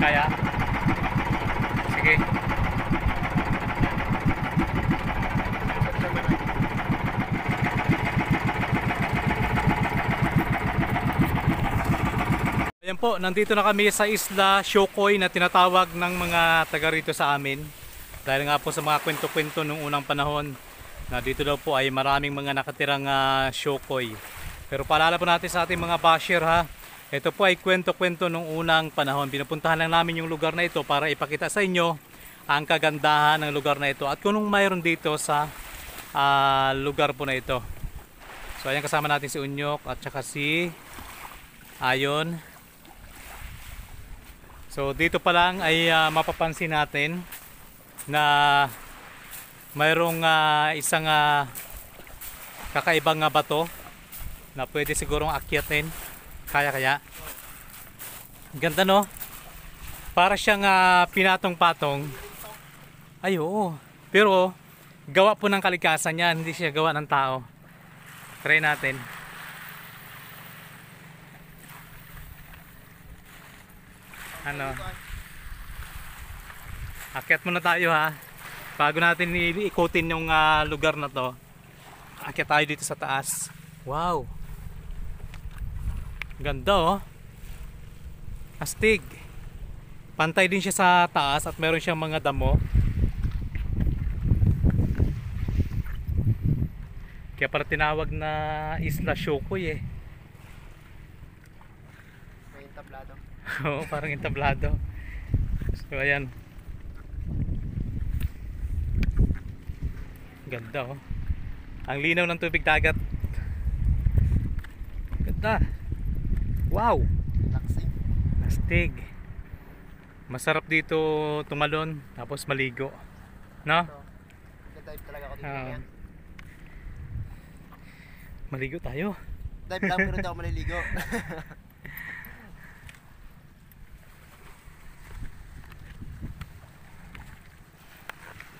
kaya. Sige. Ayan po, nandito na kami sa Isla Shokoy na tinatawag ng mga taga rito sa amin. Dahil nga po sa mga kwento-kwento nung unang panahon na dito daw po ay maraming mga nakatirang Shokoy. Pero paalala po natin sa ating mga basher ha, ito po ay kwento-kwento nung unang panahon. Pinupuntahan lang namin yung lugar na ito para ipakita sa inyo ang kagandahan ng lugar na ito at kung anong mayroon dito sa lugar po na ito. So ayan, kasama natin si Unyok at saka si Ayon. So dito pa lang ay mapapansin natin na mayroong isang kakaibang bato na pwede sigurong akyatin. Kaya ganda no? Para siyang pinatong-patong. Ay oo. Pero gawa po ng kalikasan yan, hindi siya gawa ng tao. Try natin. Ano? Akyat muna tayo ha. Bago natin iikutin yung lugar na to. Akyat tayo dito sa taas. Wow. Ganda oh. Astig. Pantay din siya sa taas at meron siyang mga damo. Kaya para tinawag na Isla Shokoy eh. May entablado. Oo, parang entablado. So ayan. Ganda oh. Ang linaw ng tubig dagat. Ganda. Wow. Relaxing. Astig. Masarap dito tumalon tapos maligo. No? Nag-dive talaga ako dito. Yan. Maligo tayo. Dive lang pero hindi ako maliligo.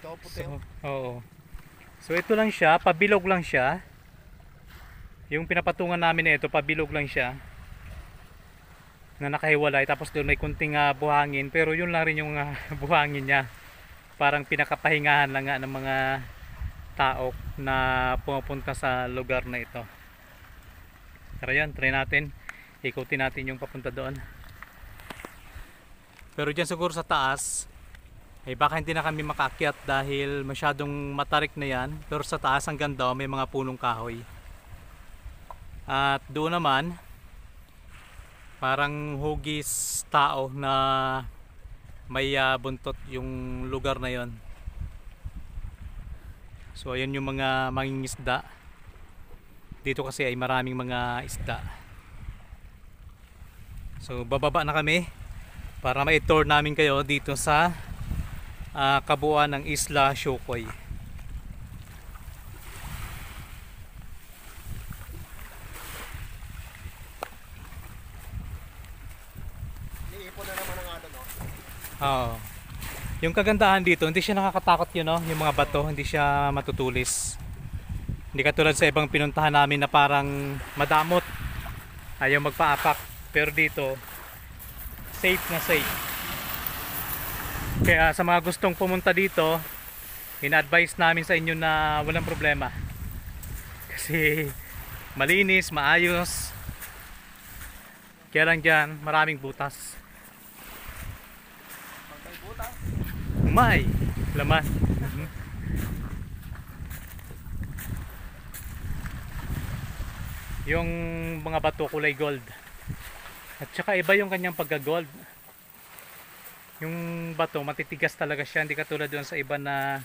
Ito ako puti. Oo. So ito lang siya, pabilog lang siya. Yung pinapatungan namin na ito, pabilog lang siya. Na nakahiwalay, tapos doon may kunting buhangin, pero yun lang rin yung buhangin niya. Parang pinakapahingahan lang nga ng mga tao na pumupunta sa lugar na ito. Pero yan, try natin. Ikutin natin yung papunta doon. Pero dyan siguro sa taas, eh baka hindi na kami makaakyat dahil masyadong matarik na yan. Pero sa taas ang ganda, may mga punong kahoy. At doon naman, parang hugis tao na may buntot yung lugar na yon. So ayun yung mga mangingisda. Dito kasi ay maraming mga isda. So bababa na kami para ma-tour namin kayo dito sa kabuuan ng Isla Shokoy. Iipon na naman ang ano, no? Oo. Yung kagandahan dito, hindi siya nakakatakot yun, no? Yung mga bato, hindi siya matutulis. Hindi katulad sa ibang pinuntahan namin na parang madamot. Ayaw magpaapak. Pero dito, safe na safe. Kaya sa mga gustong pumunta dito, ina-advise namin sa inyo na walang problema. Kasi malinis, maayos. Kaya lang dyan, maraming butas. May laman. Yung mga bato kulay gold. At saka iba yung kanyang pagka-gold. Yung bato matitigas talaga siya, hindi katulad doon sa iba na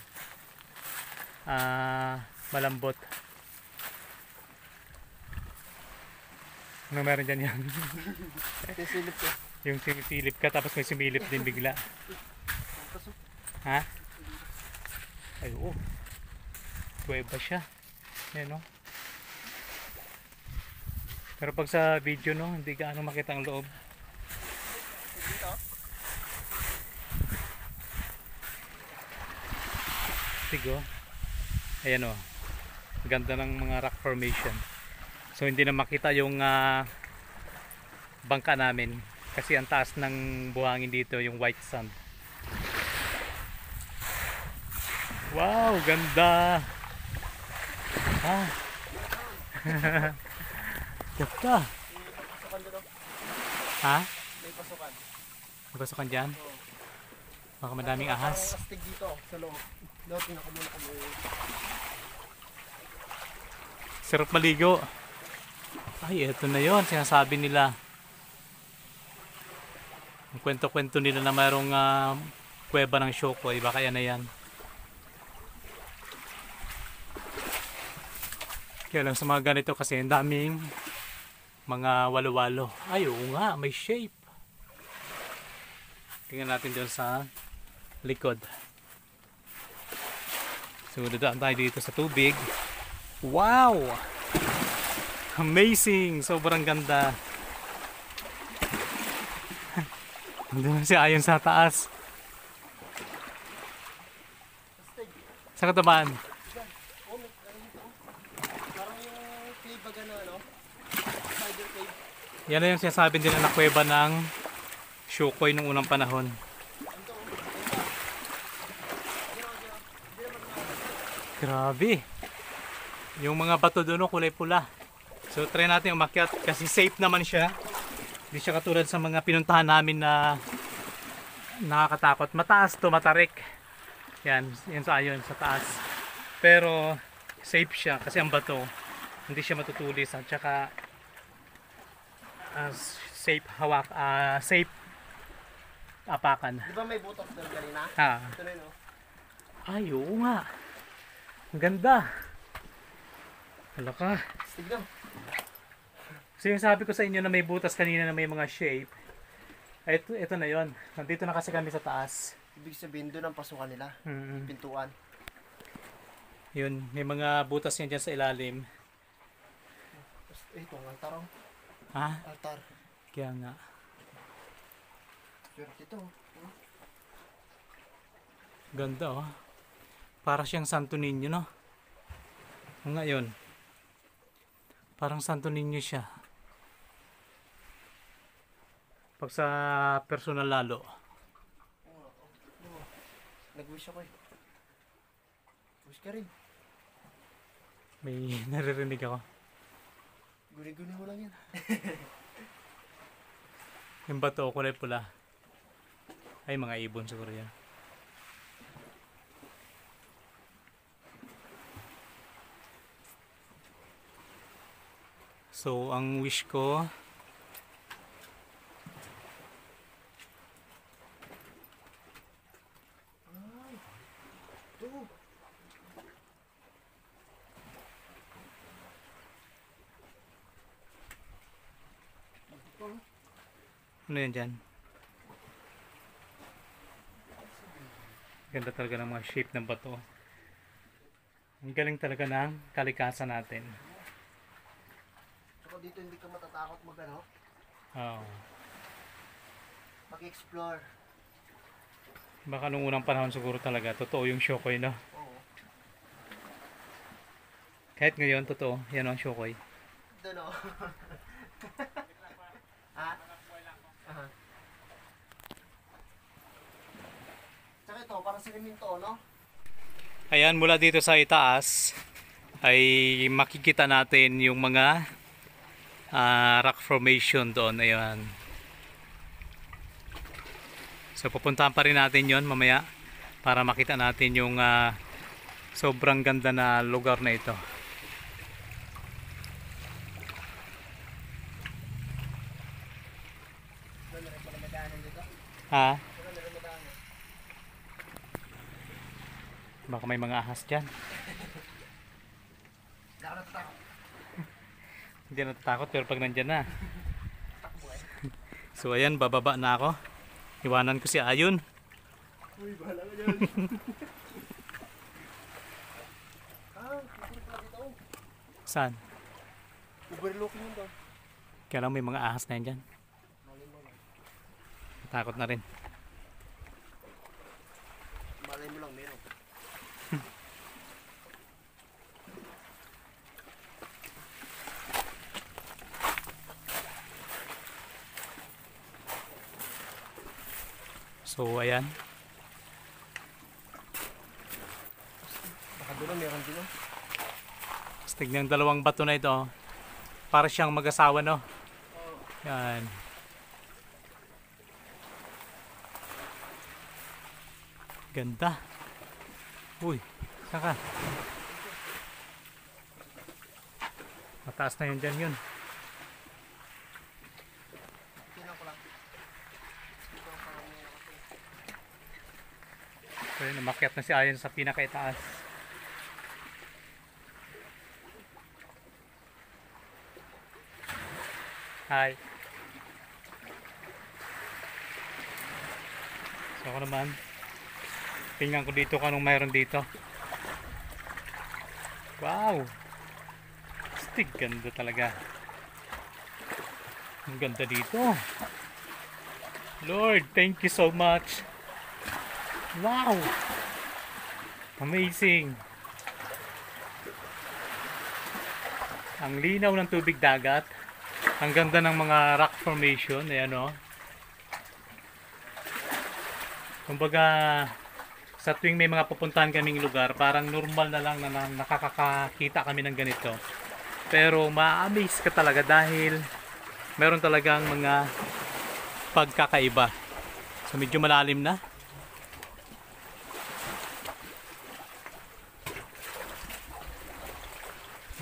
malambot. Ano meron dyan yan? Sisilip ko. Yung sinisilip ka tapos may sumilip din bigla. Ha? Ay oo. Kuweba siya. Ayan o. Pero pag sa video no, hindi gaano makita ang loob. Dito? Tigo. Ayan o. Ganda ng mga rock formation. So hindi na makita yung bangka namin. Kasi ang taas ng buhangin dito, yung white sand. Wow, ganda! Ah. Ganda! May pasukan doon, oh. Ha? May pasukan. May pasukan dyan? Oo. Baka madaming Parang ahas. astig dito sa loob. Loob, tingnan ko muna kung may... Sarap maligo. Ay, eto na yon sinasabi nila. Ang kwento-kwento nila na mayroong kuweba ng Shokoy. Baka yan na yan. Kaya lang sa mga ganito kasi ang daming mga walo-walo. Ay, oo nga, may shape. Tingnan natin doon sa likod. So, dadaan tayo dito sa tubig. Wow! Amazing! Sobrang ganda. Doon siya ayon sa taas. Astig. Sa katamaan. Diyan. Oh, may ano dito, oh. Parang yung cave baga na ano. Spider cave. Yan na yung sinasabi nila na kuweba ng Shokoy nung unang panahon. Ito, oh. Grabe. Yung mga bato doon kulay pula. So try natin umakyat kasi safe naman siya. Hindi siya katulad sa mga pinuntahan namin na nakakatakot. Mataas to, matarik. Yan, yan sa ayon sa taas. Pero safe siya kasi ang bato hindi siya matutulis at saka safe hawak, safe apakan. Di ba may butas doon kanina? Ha. Ito na yun, oh. Ay, oo nga. Ang ganda. Hala ka. Astig daw. So yung sabi ko sa inyo na may butas kanina na may mga shape. Ay, ito na yon. Nandito na kasi kami sa taas. Ibig sabihin doon ang pasukan nila. Pintuan. Yun, may mga butas yan dyan sa ilalim. Ito, ang altar, oh. Ha? Altar. Kaya nga. Pero ito, oh. Ganda oh. Para siyang Santo Niño, no? O nga yun. Parang Santo Niño siya. Pag sa personal lalo. Nag-wish ako, eh. Wish ka rin. May naririnig ako. Guni-guni mo lang yan. Yung bato, kulay pula. Ay, mga ibon siguro yan. So, ang wish ko, Ito. ano yan dyan? Ganda talaga ng mga shape ng bato. Ang galing talaga ng kalikasan natin. Saka dito hindi ka matatakot mag-ano, Oo. mag-explore. Baka nung unang panahon siguro talaga, totoo yung Shokoy, no? Oo. Kahit ngayon, totoo. Yan ang Shokoy. Doon, oh. Ha? Aha. Tsaka ito, parang siniminto, no? Ayan, mula dito sa itaas ay makikita natin yung mga rock formation doon. Ayan. So pupuntahan pa rin natin yon mamaya para makita natin yung sobrang ganda na lugar na ito. Doon na rin pala madaanan dito. Ha? Doon na rin madaanan. Baka may mga ahas dyan. Hindi ako natatakot. Hindi natatakot pero pag nandyan na. Takbo, eh. So ayan, bababa na ako. Iwanan ko si Ayon. Uy, bahala ka dyan. Ubur pala dito, oh. Saan? Overlooking yun daw. Kaya lang may mga ahas na yan dyan. Malay mo lang. Takot na rin. Malay mo lang, meron. So ayan. Baka doon meron din oh. Tapos tignan yung dalawang bato na ito. Para siyang mag-asawa, no? Yan. Ganda. Uy, saka. Mataas na yun dyan yun. Tingnan ko lang. So yun, umakyat na si Ayon sa pinakaitaas. Hi. So ako naman, tingnan ko dito kung anong mayroon dito. Wow! Astig, ganda talaga. Ang ganda dito. Lord, thank you so much. Wow! Amazing! Ang linaw ng tubig dagat. Ang ganda ng mga rock formation. Ayan o. Kumbaga, sa tuwing may mga pupuntahan kaming lugar, parang normal na lang na nakakakita kami ng ganito. Pero ma-amaze ka talaga dahil meron talagang mga pagkakaiba. So medyo malalim na.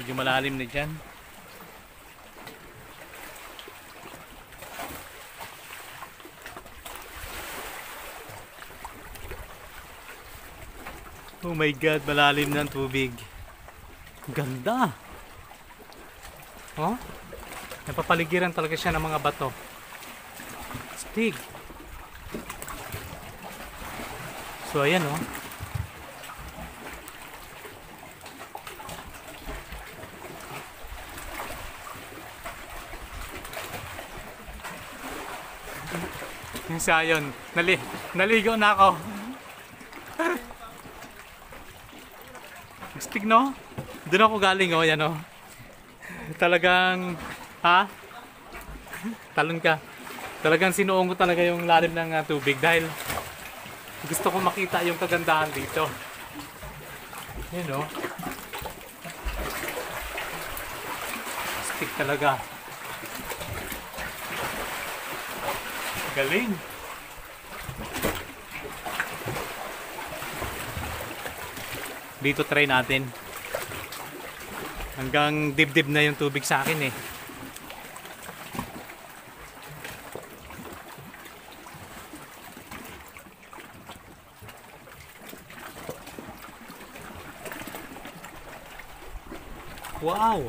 Medyo malalim na dyan. Oh my God, malalim ng tubig. Ganda. Oh? Napapaligiran talaga siya ng mga bato. Stig. So ayan oh. Yung sayon, naligo na ako. Stig no? Doon ako galing oh, yan oh. Talagang, ha? Talon ka. Talagang sinuong ko talaga yung lalim ng tubig dahil gusto ko makita yung kagandahan dito. Yan oh. Stig talaga. Galing. Dito try natin. Hanggang dibdib na yung tubig sa akin eh. Wow!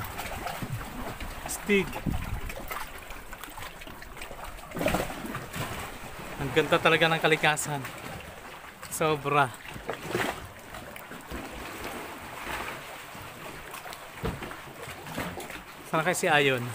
Stig. Ang ganda talaga ng kalikasan. Sobra. Sana kayo si Ayon?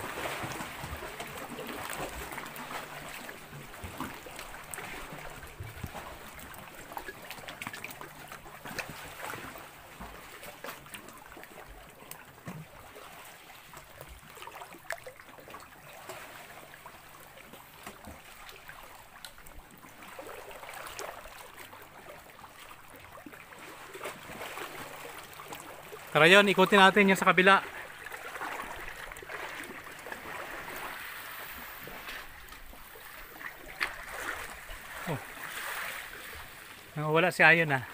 Tara yun, ikutin natin yung sa kabila. Oh. Wala si Ayon ah.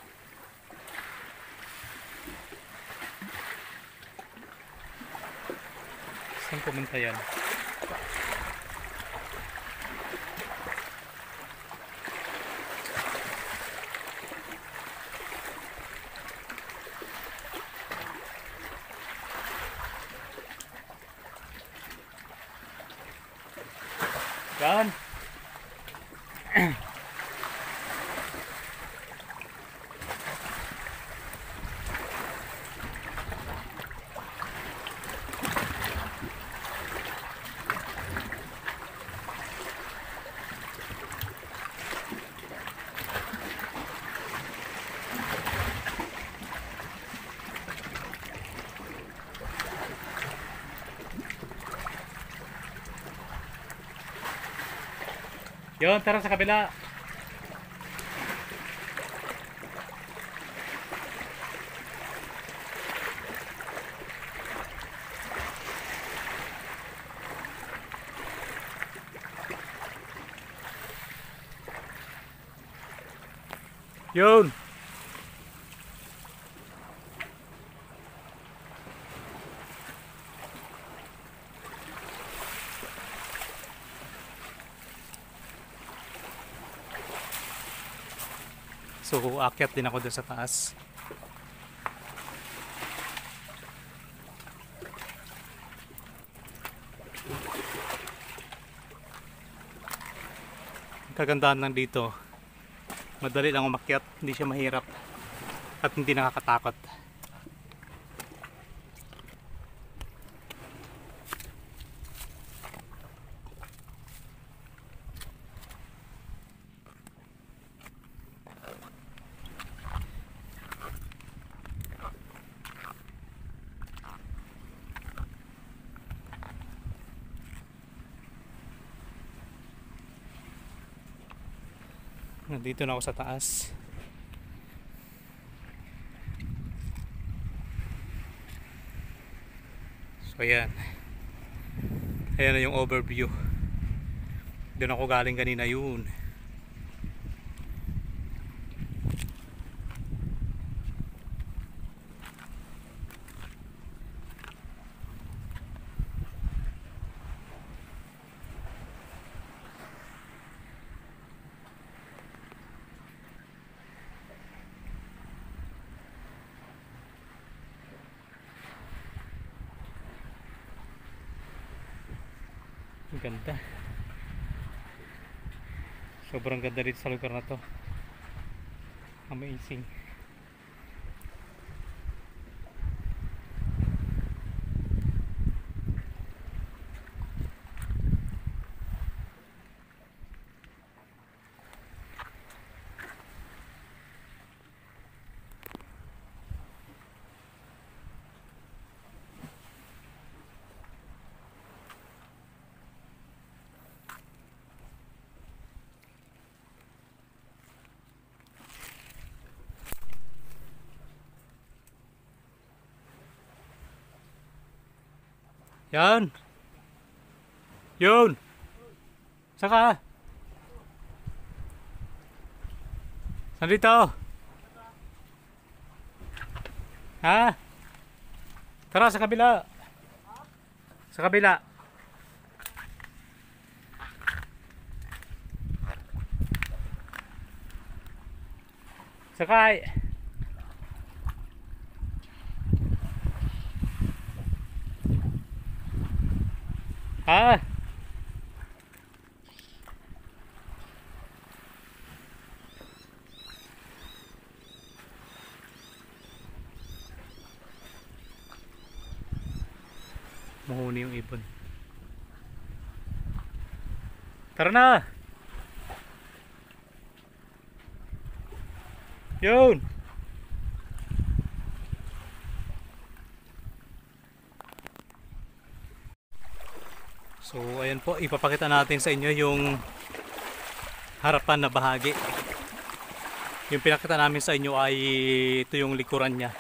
Saan pumunta yan? Yan. Yun, tara sa kabila. Yun. So, aakyat din ako doon sa taas. Kagandahan lang dito, madali lang umakyat, hindi siya mahirap at hindi nakakatakot. Nandito na ako sa taas. So ayan. Ayan na yung overview. Doon ako galing kanina yun. Ang ganda. Sobrang ganda dito sa lugar na to. Amazing. Yan. Yun. Saka. Saan dito? Ha? Tara sa kabila. Sa kabila. Sakay. Ha? Mahuni yung ibon. Tara na. Yun. So ayan po, ipapakita natin sa inyo yung harapan na bahagi. Yung pinakita namin sa inyo ay ito yung likuran niya.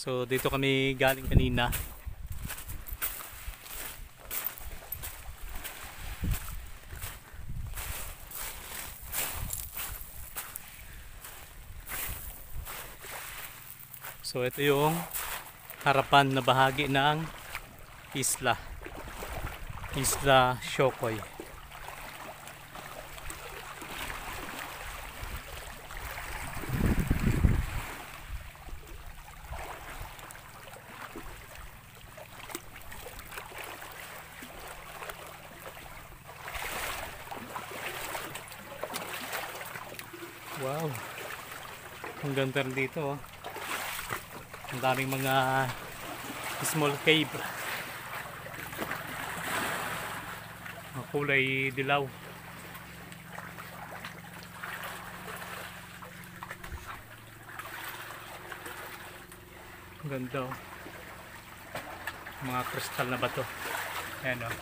So dito kami galing kanina. So ito yung harapan na bahagi ng Isla Shokoy. Wow, ang ganda rin dito oh. Ang daming mga small cave, ang kulay dilaw. Ang ganda oh. Mga kristal na bato. Ayan oh.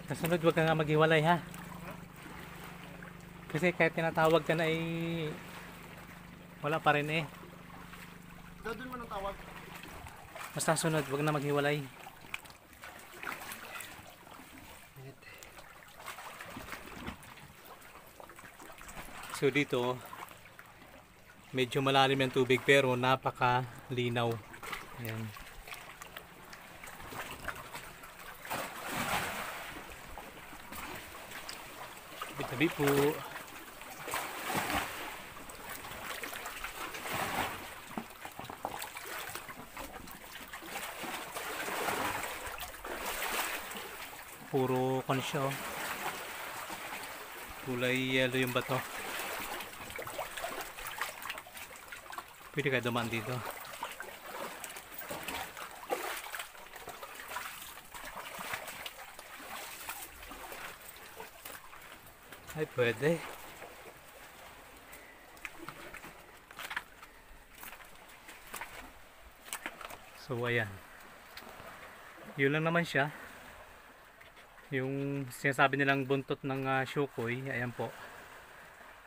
Kasunod, wag ka nga maghiwalay ha. Kasi kahit tinatawag ka na wala pa rin eh. Doon mo ng tawag. Basta sunod, wag na maghiwalay. So dito, medyo malalim yung tubig pero napaka linaw. Ayan. Tabi-tabi po. Puro siya oh. Kulay yellow yung bato. Pwede kayo dumaan dito. Ay pwede. So ayan. Yun lang naman siya. Yung sinasabi nilang buntot ng Shukoy, ayan po.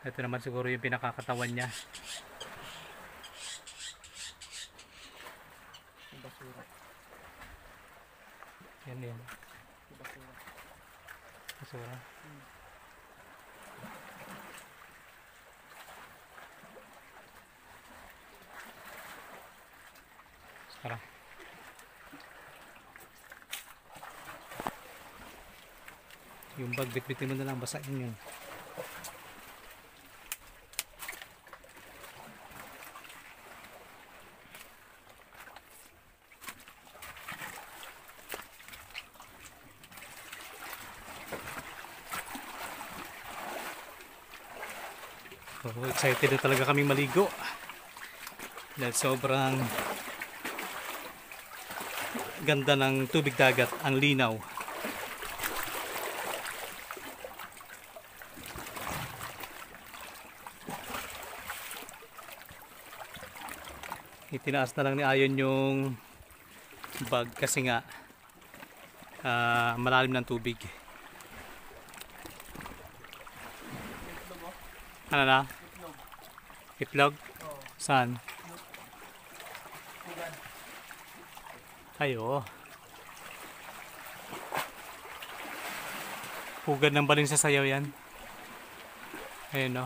Ito naman siguro yung pinakakatawan niya. Basura. Yan yan. Basura. Basura. Tara. Yung bag, bitbitin mo na lang, basain yun. So, excited na talaga kaming maligo. Dahil sobrang ganda ng tubig dagat, ang linaw. Itinaas na lang ni Ayon yung bag kasi nga malalim ng tubig. Ano na? Itlog? Saan? Ayo. Pugad ng baling sa sayaw yan. Ayun o.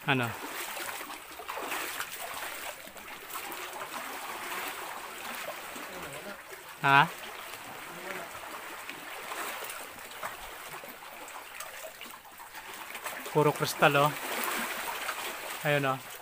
Ano? Ha? Puro kristal oh. Ayun oh.